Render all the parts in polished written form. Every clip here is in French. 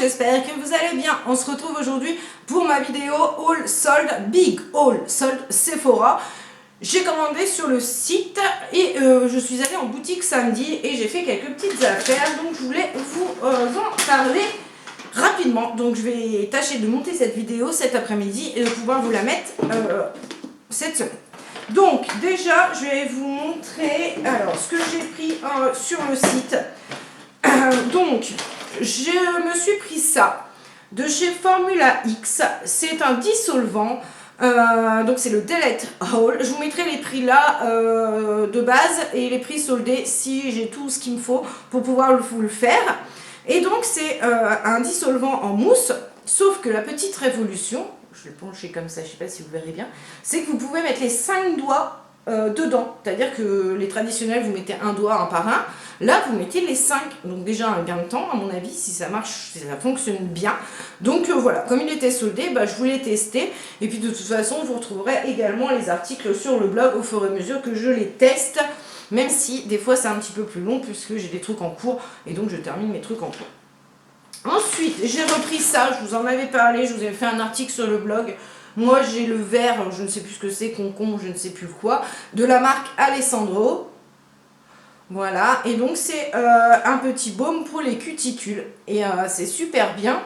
j'espère que vous allez bien. On se retrouve aujourd'hui pour ma vidéo Haul Solde, Big Haul Solde Sephora. J'ai commandé sur le site et je suis allée en boutique samedi et j'ai fait quelques petites affaires. Donc je voulais vous en parler rapidement. Donc je vais tâcher de monter cette vidéo cet après-midi et de pouvoir vous la mettre cette semaine. Donc déjà je vais vous montrer alors ce que j'ai pris sur le site. Donc je me suis pris ça de chez Formula X. C'est un dissolvant. Donc c'est le Delete Haul. Je vous mettrai les prix là de base et les prix soldés si j'ai tout ce qu'il me faut pour pouvoir vous le faire. Et donc c'est un dissolvant en mousse, sauf que la petite révolution, je vais le pencher comme ça, je ne sais pas si vous verrez bien, c'est que vous pouvez mettre les 5 doigts dedans. C'est-à-dire que les traditionnels, vous mettez un doigt un par un. Là, vous mettez les 5. Donc déjà un gain de temps, à mon avis, si ça marche, si ça fonctionne bien. Donc voilà, comme il était soldé, je voulais tester. Et puis de toute façon, vous retrouverez également les articles sur le blog au fur et à mesure que je les teste. Même si des fois c'est un petit peu plus long puisque j'ai des trucs en cours. Et donc je termine mes trucs en cours. Ensuite, j'ai repris ça, je vous en avais parlé, je vous avais fait un article sur le blog. Moi, j'ai le verre, je ne sais plus ce que c'est, concombre, je ne sais plus quoi, de la marque Alessandro. Voilà, et donc c'est un petit baume pour les cuticules. Et c'est super bien.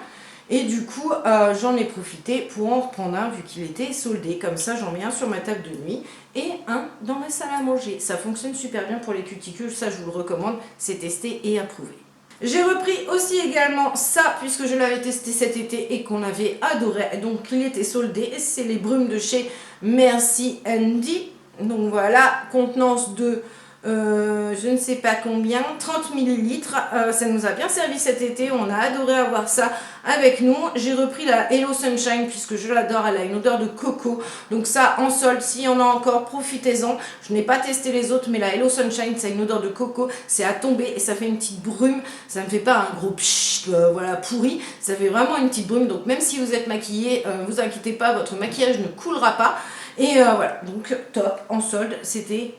Et du coup, j'en ai profité pour en reprendre un vu qu'il était soldé. Comme ça, j'en mets un sur ma table de nuit et un dans ma salle à manger. Ça fonctionne super bien pour les cuticules, ça je vous le recommande, c'est testé et approuvé. J'ai repris aussi également ça puisque je l'avais testé cet été et qu'on avait adoré. Donc il était soldé. C'est les brumes de chez Merci Andy. Donc voilà, contenance de je ne sais pas combien, 30 ml. Ça nous a bien servi cet été. On a adoré avoir ça avec nous. J'ai repris la Hello Sunshine puisque je l'adore. Elle a une odeur de coco. Donc ça en solde, s'il y en a encore, profitez-en. Je n'ai pas testé les autres, mais la Hello Sunshine, ça a une odeur de coco. C'est à tomber et ça fait une petite brume. Ça ne fait pas un gros pchit, voilà, pourri. Ça fait vraiment une petite brume. Donc même si vous êtes maquillé, vous inquiétez pas, votre maquillage ne coulera pas. Et voilà, donc top, en solde, c'était...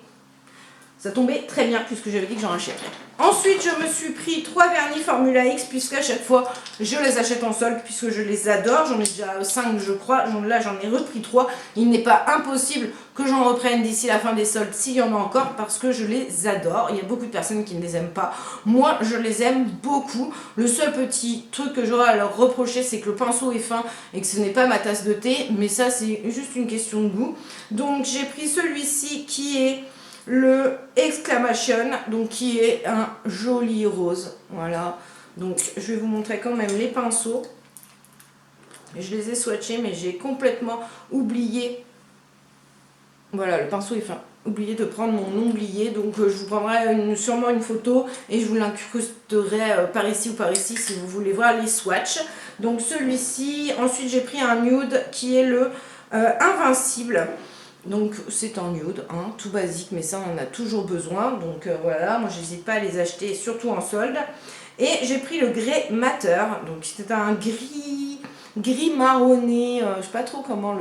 Ça tombait très bien puisque j'avais dit que j'en achèterais. Ensuite, je me suis pris 3 vernis Formula X puisqu'à chaque fois, je les achète en solde puisque je les adore. J'en ai déjà 5 je crois. Là, j'en ai repris 3. Il n'est pas impossible que j'en reprenne d'ici la fin des soldes s'il y en a encore parce que je les adore. Il y a beaucoup de personnes qui ne les aiment pas. Moi, je les aime beaucoup. Le seul petit truc que j'aurais à leur reprocher, c'est que le pinceau est fin et que ce n'est pas ma tasse de thé. Mais ça, c'est juste une question de goût. Donc, j'ai pris celui-ci qui est... le Exclamation, donc qui est un joli rose. Voilà, donc je vais vous montrer quand même les pinceaux. Je les ai swatchés mais j'ai complètement oublié. Voilà, le pinceau est fin. Oublié de prendre mon omblier, donc je vous prendrai sûrement une photo et je vous l'incrusterai par ici ou par ici si vous voulez voir les swatchs. Donc celui-ci, ensuite j'ai pris un nude qui est le Invincible. Donc c'est en nude, hein, tout basique, mais ça on en a toujours besoin. Donc voilà, moi j'hésite pas à les acheter, surtout en solde. Et j'ai pris le Grey Matter, donc c'est un gris marronné, je sais pas trop comment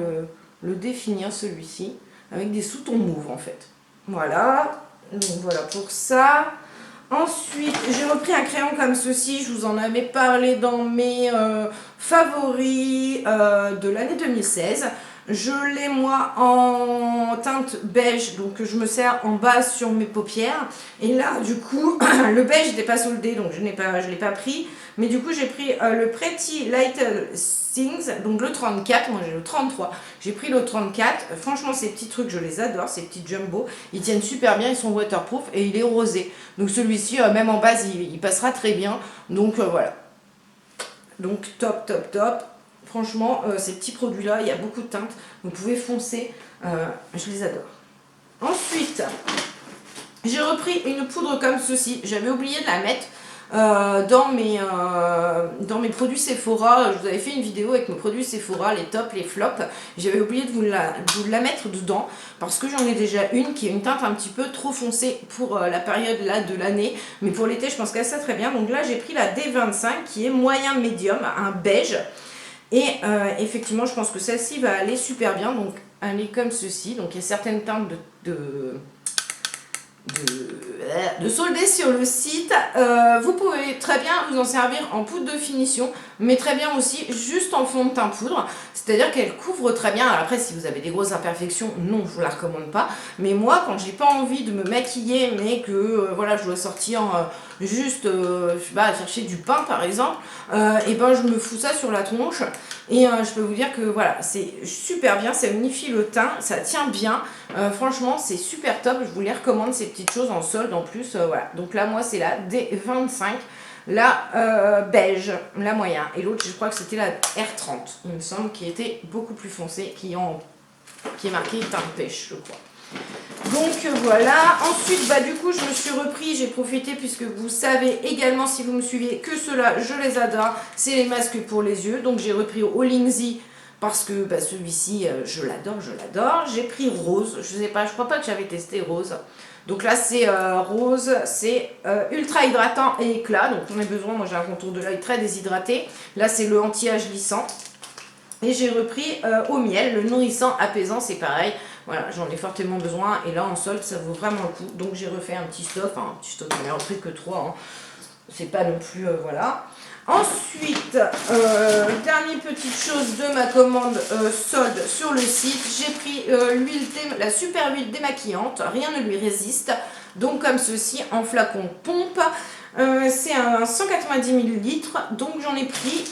le définir celui-ci, avec des sous-tons mauves en fait. Voilà, donc voilà pour ça. Ensuite, j'ai repris un crayon comme ceci, je vous en avais parlé dans mes favoris de l'année 2016. Je l'ai moi en teinte beige, donc je me sers en base sur mes paupières. Et là, du coup, le beige n'était pas soldé, donc je ne l'ai pas pris. Mais du coup, j'ai pris le Pretty Little Things, donc le 34, moi j'ai le 33. J'ai pris le 34, franchement ces petits trucs, je les adore, ces petits jumbo. Ils tiennent super bien, ils sont waterproof et il est rosé. Donc celui-ci, même en base, il passera très bien. Donc voilà. Donc top, top, top. Franchement, ces petits produits-là, il y a beaucoup de teintes. Vous pouvez foncer. Je les adore. Ensuite, j'ai repris une poudre comme ceci. J'avais oublié de la mettre dans mes produits Sephora. Je vous avais fait une vidéo avec mes produits Sephora, les tops, les flops. J'avais oublié de vous la mettre dedans parce que j'en ai déjà une qui est une teinte un petit peu trop foncée pour la période là de l'année. Mais pour l'été, je pense qu'elle sera très bien. Donc là, j'ai pris la D25 qui est moyen médium, un beige. Et effectivement, je pense que celle-ci va aller super bien. Donc, elle est comme ceci. Donc, il y a certaines teintes de solder sur le site. Vous pouvez très bien vous en servir en poudre de finition, mais très bien aussi juste en fond de teint poudre, c'est-à-dire qu'elle couvre très bien. Alors après, si vous avez des grosses imperfections, non, je vous la recommande pas, mais moi quand j'ai pas envie de me maquiller, mais que voilà, je dois sortir juste je sais pas, chercher du pain par exemple, et ben je me fous ça sur la tronche, et je peux vous dire que voilà, c'est super bien, ça unifie le teint, ça tient bien, franchement c'est super top, je vous les recommande ces petites choses en solde en plus, voilà. Donc là moi c'est la D25, la beige, la moyen, et l'autre je crois que c'était la R30, il me semble, qui était beaucoup plus foncée, qui est marqué teint pêche je crois. Donc voilà, ensuite bah du coup je me suis repris, j'ai profité, puisque vous savez également si vous me suivez que ceux-là je les adore, c'est les masques pour les yeux. Donc j'ai repris au Lingsy parce que bah, celui-ci je l'adore, j'ai pris rose, je sais pas, je crois pas que j'avais testé rose. Donc là c'est rose, c'est ultra hydratant et éclat, donc on a besoin, moi j'ai un contour de l'œil très déshydraté, là c'est le anti-âge lissant. Et j'ai repris au miel, le nourrissant apaisant, c'est pareil. Voilà, j'en ai fortement besoin. Et là, en solde, ça vaut vraiment le coup. Donc, j'ai refait un petit stock. Enfin, un petit stock, j'en ai repris que 3. Hein. C'est pas non plus... voilà. Ensuite, dernière petite chose de ma commande solde sur le site. J'ai pris la super huile démaquillante. Rien ne lui résiste. Donc, comme ceci, en flacon pompe. C'est un 190 ml. Donc, j'en ai pris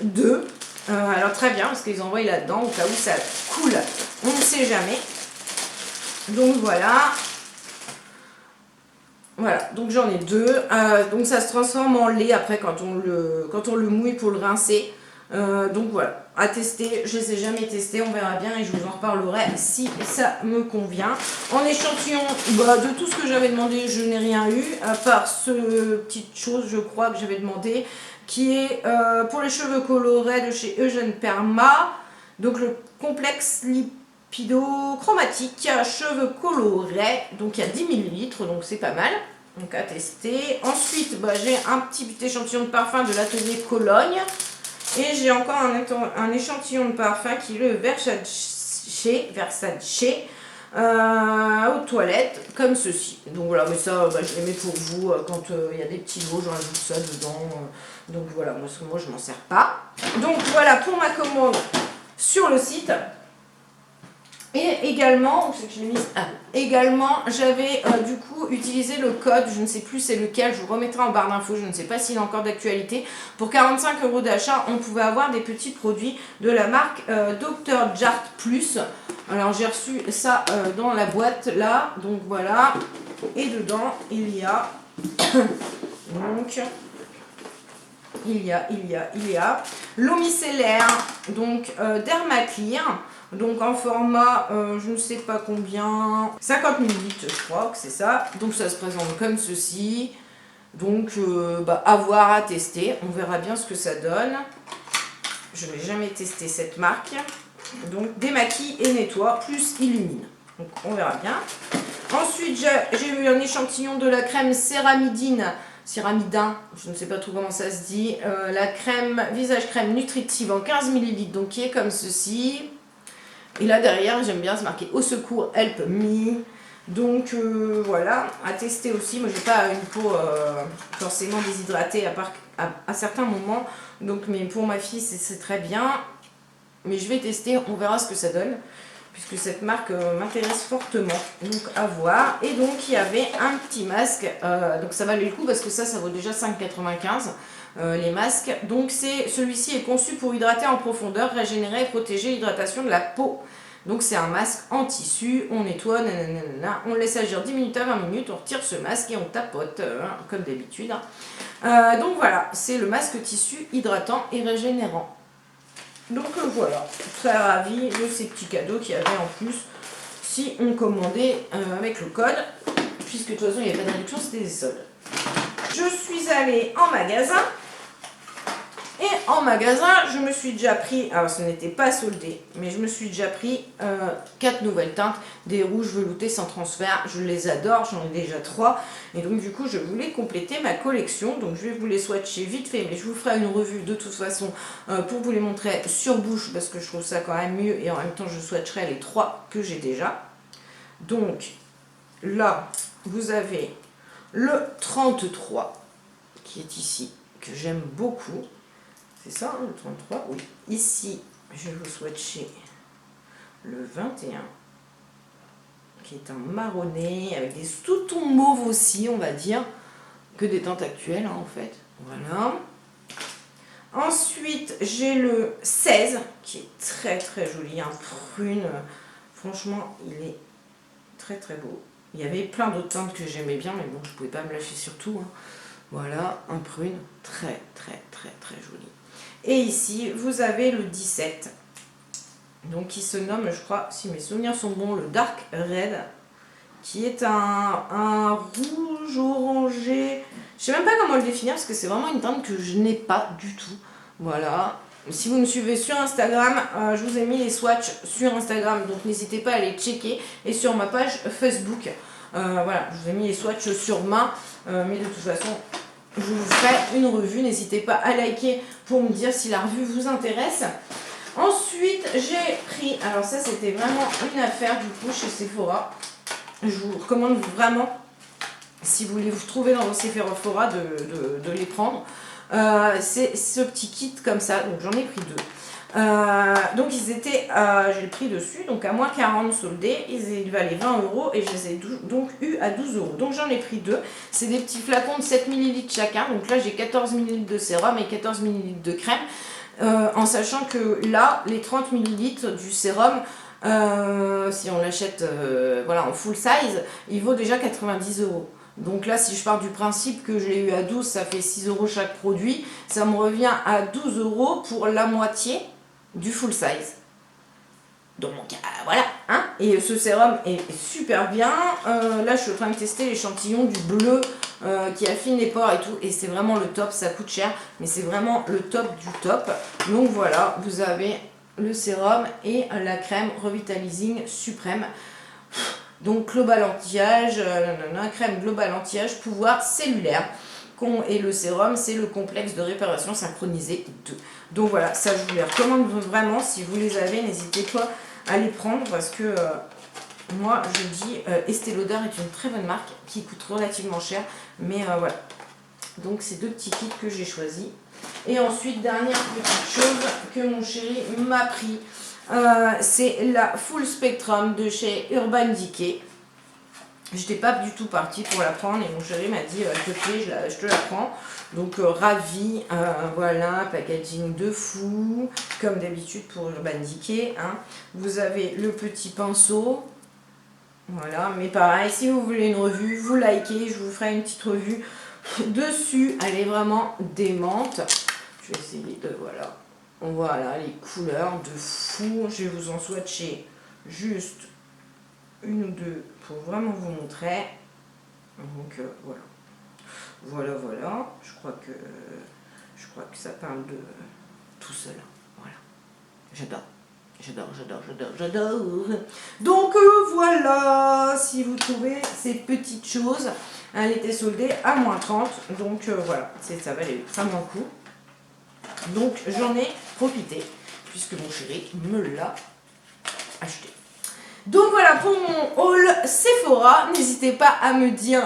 2. Alors très bien, parce qu'ils envoient là-dedans au cas où ça coule, on ne sait jamais. Donc voilà. Voilà, donc j'en ai 2. Donc ça se transforme en lait après quand on le mouille pour le rincer. Donc voilà, à tester, je ne les ai jamais testés, on verra bien et je vous en reparlerai si ça me convient. En échantillon, bah, de tout ce que j'avais demandé, je n'ai rien eu, à part ce petite chose, je crois, que j'avais demandé, qui est pour les cheveux colorés de chez Eugène Perma. Donc le complexe lipido-chromatique, cheveux colorés, donc il y a 10 ml, donc c'est pas mal. Donc à tester. Ensuite, bah, j'ai un petit échantillon de parfum de l'atelier Cologne. Et j'ai encore un échantillon de parfum qui est le Versace aux toilettes, comme ceci. Donc voilà, mais ça, bah, je les mets pour vous quand il y a des petits lots, j'en rajoute ça dedans. Donc voilà, moi je m'en sers pas. Donc voilà pour ma commande sur le site. Et également, j'avais du coup utilisé le code, je ne sais plus c'est lequel, je vous remettrai en barre d'infos, je ne sais pas s'il est encore d'actualité. Pour 45 € d'achat, on pouvait avoir des petits produits de la marque Dr Jart Plus. Alors j'ai reçu ça dans la boîte là, donc voilà. Et dedans, il y a donc l'eau micellaire, donc Dermaclear. Donc en format, je ne sais pas combien, 50 ml je crois que c'est ça. Donc ça se présente comme ceci. Donc bah, à voir, à tester. On verra bien ce que ça donne. Je n'ai jamais testé cette marque. Donc démaquille et nettoie plus illumine. Donc on verra bien. Ensuite j'ai eu un échantillon de la crème céramidin, je ne sais pas trop comment ça se dit. La crème, visage crème nutritive en 15 ml, donc qui est comme ceci. Et là derrière, j'aime bien, c'est marqué au secours, help me. Donc voilà, à tester aussi. Moi, j'ai pas une peau forcément déshydratée à certains moments. Donc, mais pour ma fille, c'est très bien. Mais je vais tester, on verra ce que ça donne. Puisque cette marque m'intéresse fortement. Donc à voir. Et donc il y avait un petit masque. Donc ça valait le coup parce que ça vaut déjà 5,95 les masques. Donc celui-ci est conçu pour hydrater en profondeur, régénérer et protéger l'hydratation de la peau. Donc c'est un masque en tissu, on nettoie, nanana, on le laisse agir 10 minutes à 20 minutes, on retire ce masque et on tapote, comme d'habitude. Donc voilà, c'est le masque tissu hydratant et régénérant. Donc voilà, très ravie de ces petits cadeaux qu'il y avait en plus si on commandait avec le code, puisque de toute façon il n'y avait pas de réduction, c'était des soldes. Je suis allée en magasin. Et en magasin, je me suis déjà pris, alors ce n'était pas soldé, mais je me suis déjà pris 4 nouvelles teintes, des rouges veloutés sans transfert. Je les adore, j'en ai déjà 3. Et donc du coup, je voulais compléter ma collection. Donc je vais vous les swatcher vite fait, mais je vous ferai une revue de toute façon pour vous les montrer sur bouche, parce que je trouve ça quand même mieux. Et en même temps, je swatcherai les 3 que j'ai déjà. Donc là, vous avez le 33 qui est ici, que j'aime beaucoup. C'est ça, hein, le 33, oui. Ici, je vais vous swatcher le 21, qui est un marronné, avec des sous-tons mauves aussi, on va dire, que des teintes actuelles, hein, en fait. Voilà. Ensuite, j'ai le 16, qui est très très joli, un prune. Franchement, il est très très beau. Il y avait plein d'autres teintes que j'aimais bien, mais bon, je ne pouvais pas me lâcher sur tout, hein. Voilà, un prune très très très très joli. Et ici, vous avez le 17, donc qui se nomme, je crois, si mes souvenirs sont bons, le Dark Red, qui est un rouge orangé. Je sais même pas comment le définir parce que c'est vraiment une teinte que je n'ai pas du tout. Voilà. Si vous me suivez sur Instagram, je vous ai mis les swatchs sur Instagram, donc n'hésitez pas à les checker. Et sur ma page Facebook, voilà, je vous ai mis les swatchs sur main, mais de toute façon, je vous ferai une revue. N'hésitez pas à liker pour me dire si la revue vous intéresse. Ensuite, j'ai pris, alors ça c'était vraiment une affaire du coup chez Sephora. Je vous recommande vraiment, si vous voulez vous trouver dans vos Sephora, de les prendre. C'est ce petit kit comme ça, donc j'en ai pris deux. Donc ils étaient, j'ai le prix dessus, donc à moins 40 soldés, ils valaient 20 € et je les ai donc eu à 12 €. Donc j'en ai pris deux, c'est des petits flacons de 7 ml chacun, donc là j'ai 14 ml de sérum et 14 ml de crème, en sachant que là, les 30 ml du sérum, si on l'achète voilà, en full size, il vaut déjà 90 €. Donc là, si je pars du principe que je l'ai eu à 12, ça fait 6 € chaque produit, ça me revient à 12 € pour la moitié du full size. Donc voilà, hein. Et ce sérum est super bien. Là, je suis en train de tester l'échantillon du bleu qui affine les pores et tout. Et c'est vraiment le top, ça coûte cher, mais c'est vraiment le top du top. Donc voilà, vous avez le sérum et la crème Revitalizing Suprême. Donc global anti-âge, crème global anti-âge, pouvoir cellulaire. Et le sérum, c'est le complexe de réparation synchronisé 2. Donc voilà, ça je vous les recommande vraiment. Si vous les avez, n'hésitez pas à les prendre parce que moi je dis Estée Lauder est une très bonne marque qui coûte relativement cher. Mais voilà. Donc c'est deux petits kits que j'ai choisis. Et ensuite, dernière petite chose que mon chéri m'a pris. C'est la Full Spectrum de chez Urban Decay. Je n'étais pas du tout partie pour la prendre et mon chéri m'a dit s'il te plaît, je te la prends. Donc ravi, voilà, packaging de fou, comme d'habitude pour Urban Decay, hein. Vous avez le petit pinceau, voilà, mais pareil, si vous voulez une revue, vous likez, je vous ferai une petite revue dessus. Elle est vraiment démente. Je vais essayer de, voilà, les couleurs de fou. Je vais vous en swatcher juste une ou deux pour vraiment vous montrer. Donc voilà. Je crois que ça parle de tout seul. Voilà. J'adore. Donc voilà, si vous trouvez ces petites choses, elle était soldée à moins 30. Donc voilà, ça valait vraiment le coup. Donc j'en ai profité puisque mon chéri me l'a acheté. Donc voilà pour mon haul Sephora. N'hésitez pas à me dire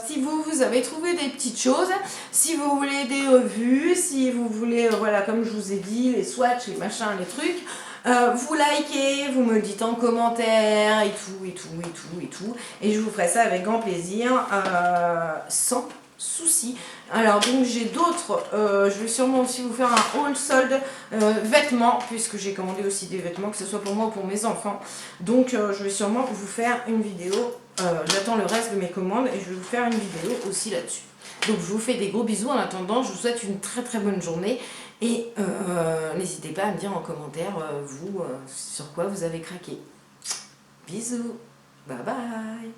si vous avez trouvé des petites choses, si vous voulez des revues, si vous voulez, voilà, comme je vous ai dit, les swatchs, les machins, les trucs. Vous likez, vous me le dites en commentaire et tout. Et je vous ferai ça avec grand plaisir, sans souci. Alors donc j'ai d'autres, je vais sûrement aussi vous faire un haul solde vêtements, puisque j'ai commandé aussi des vêtements, que ce soit pour moi ou pour mes enfants. Donc je vais sûrement vous faire une vidéo, j'attends le reste de mes commandes et je vais vous faire une vidéo aussi là-dessus. Donc je vous fais des gros bisous. En attendant, je vous souhaite une très très bonne journée et n'hésitez pas à me dire en commentaire vous sur quoi vous avez craqué. Bisous, bye bye.